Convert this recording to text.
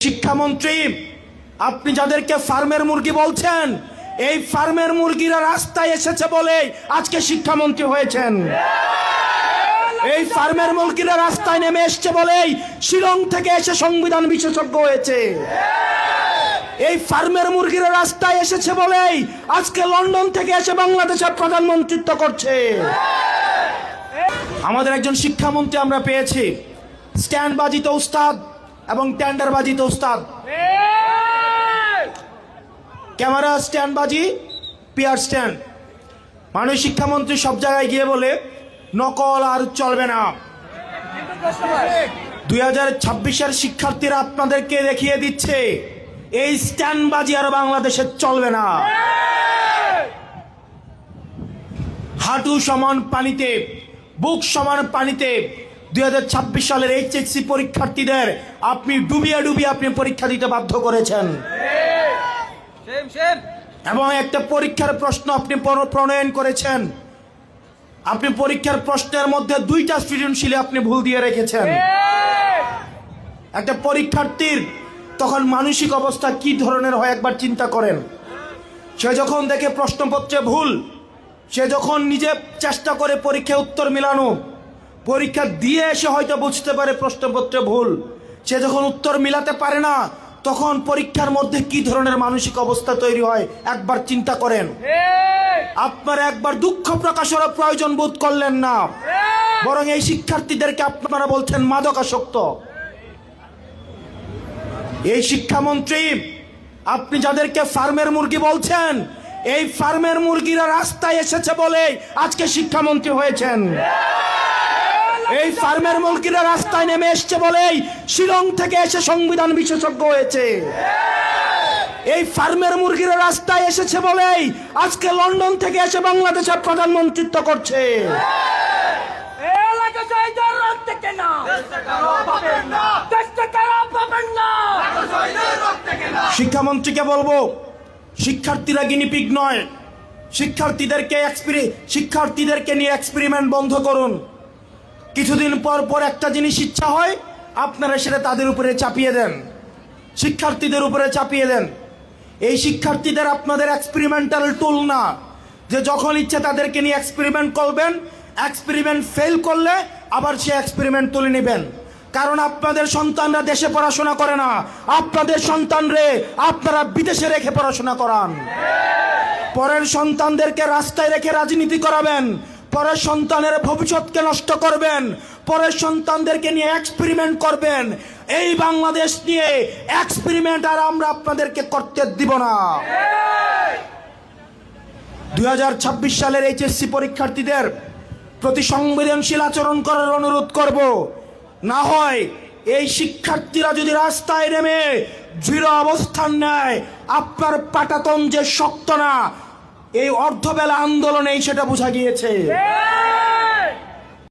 শিক্ষামন্ত্রী, আপনি যাদেরকে ফার্মের মুরগি বলছেন, এই ফার্মের মুরগিরা রাস্তায় এসেছে বলে আজকে শিক্ষামন্ত্রী হয়েছেন। এই ফার্মের মুরগিরা রাস্তায় নেমে এসেছে বলেই শিলং থেকে এসে সংবিধান বিশেষজ্ঞ হয়েছে। এই ফার্মের মুরগিরা রাস্তায় এসেছে বলেই আজকে লন্ডন থেকে এসে বাংলাদেশের প্রধানমন্ত্রিত্ব করছে। আমাদের একজন শিক্ষামন্ত্রী আমরা পেয়েছি, স্ট্যান্ডবাজিতে উস্তাদ এবং টেন্ডারবাজিতে উস্তাদ। ক্যামেরা স্ট্যান্ডবাজি, পিয়ার স্ট্যান্ড। মাননীয় শিক্ষামন্ত্রী সব জায়গায় গিয়ে বলে নকল আর চলবে না। 2026-এর শিক্ষার্থীরা আপনাদেরকে দেখিয়ে দিচ্ছে এই স্ট্যান্ডবাজি আর বাংলাদেশে চলবে না। হাঁটু সমান পানিতে, বুক সমান পানিতে 2026 সালের এইচএসসি পরীক্ষার্থীদের আপনি ডুবিয়ে ডুবিয়ে আপনি পরীক্ষা দিতে বাধ্য করেছেন এবং একটা পরীক্ষার প্রশ্ন আপনি প্রণয়ন করেছেন। আপনি পরীক্ষার প্রশ্নের মধ্যে 2টা সৃজনশীলে আপনি ভুল দিয়ে রেখেছেন। একটা পরীক্ষার্থীর তখন মানসিক অবস্থা কি ধরনের হয় একবার চিন্তা করেন। সে যখন দেখে প্রশ্নপত্রে ভুল, সে যখন নিজে চেষ্টা করে পরীক্ষায় উত্তর মিলানো, পরীক্ষা দিয়ে এসে হয়তো বুঝতে পারে প্রশ্নপত্রে ভুল, সে যখন উত্তর মিলাতে পারে না, তখন পরীক্ষার মধ্যে কি ধরনের মানসিক অবস্থা তৈরি হয় একবার চিন্তা করেন। আপনারা একবার দুঃখ প্রকাশের প্রয়োজন বোধ করলেন না, বরং এই শিক্ষার্থীদেরকে আপনারা বলছেন মাদকাসক্ত। এই শিক্ষামন্ত্রী, আপনি যাদেরকে ফার্মের মুরগি বলছেন, এই ফার্মের মুরগিরা রাস্তায় এসেছে বলে আজকে শিক্ষামন্ত্রী হয়েছেন। এই ফার্মের মুরগিরা রাস্তায় নেমে এসছে বলেই শিলং থেকে এসে সংবিধান বিশেষজ্ঞ হয়েছে। এই ফার্মের মুরগিরা রাস্তায় এসেছে বলেই আজকে লন্ডন থেকে এসে বাংলাদেশের প্রধানমন্ত্রিত্ব করছে। শিক্ষামন্ত্রীকে বলবো, শিক্ষার্থীরা গিনিপিগ নয়। শিক্ষার্থীদেরকে নিয়ে এক্সপেরিমেন্ট বন্ধ করুন। কিছুদিন পর পর একটা জিনিস ইচ্ছা হয়, আপনারা সেটা তাদের উপরে চাপিয়ে দেন, শিক্ষার্থীদের উপরে চাপিয়ে দেন। এই শিক্ষার্থীদের আপনাদের এক্সপেরিমেন্টাল টুল না, যে যখন ইচ্ছে তাদেরকে নিয়ে এক্সপেরিমেন্ট করবেন, এক্সপেরিমেন্ট ফেল করলে আবার সে এক্সপেরিমেন্ট তুলে নেবেন। কারণ আপনাদের সন্তানরা দেশে পড়াশোনা করে না, আপনাদের সন্তানরে আপনারা বিদেশে রেখে পড়াশোনা করান। পরের সন্তানদেরকে রাস্তায় রেখে রাজনীতি করাবেন, পরের সন্তানের ভবিষ্যৎকে নষ্ট করবেন, পরের সন্তানদেরকে নিয়ে এক্সপেরিমেন্ট করবেন। এই বাংলাদেশ নিয়ে এক্সপেরিমেন্ট আর আমরা আপনাদেরকে করতে দিব না। 2026 সালের এইচএসসি পরীক্ষার্থীদের প্রতি সংবেদনশীল আচরণ করার অনুরোধ করব। না হয় এই শিক্ষার্থীরা যদি রাস্তায় নেমে দৃঢ় অবস্থান নেয়, আপনার পাটাতন যে শক্ত না, এই অর্ধবেলা আন্দোলনেই সেটা বোঝা গিয়েছে।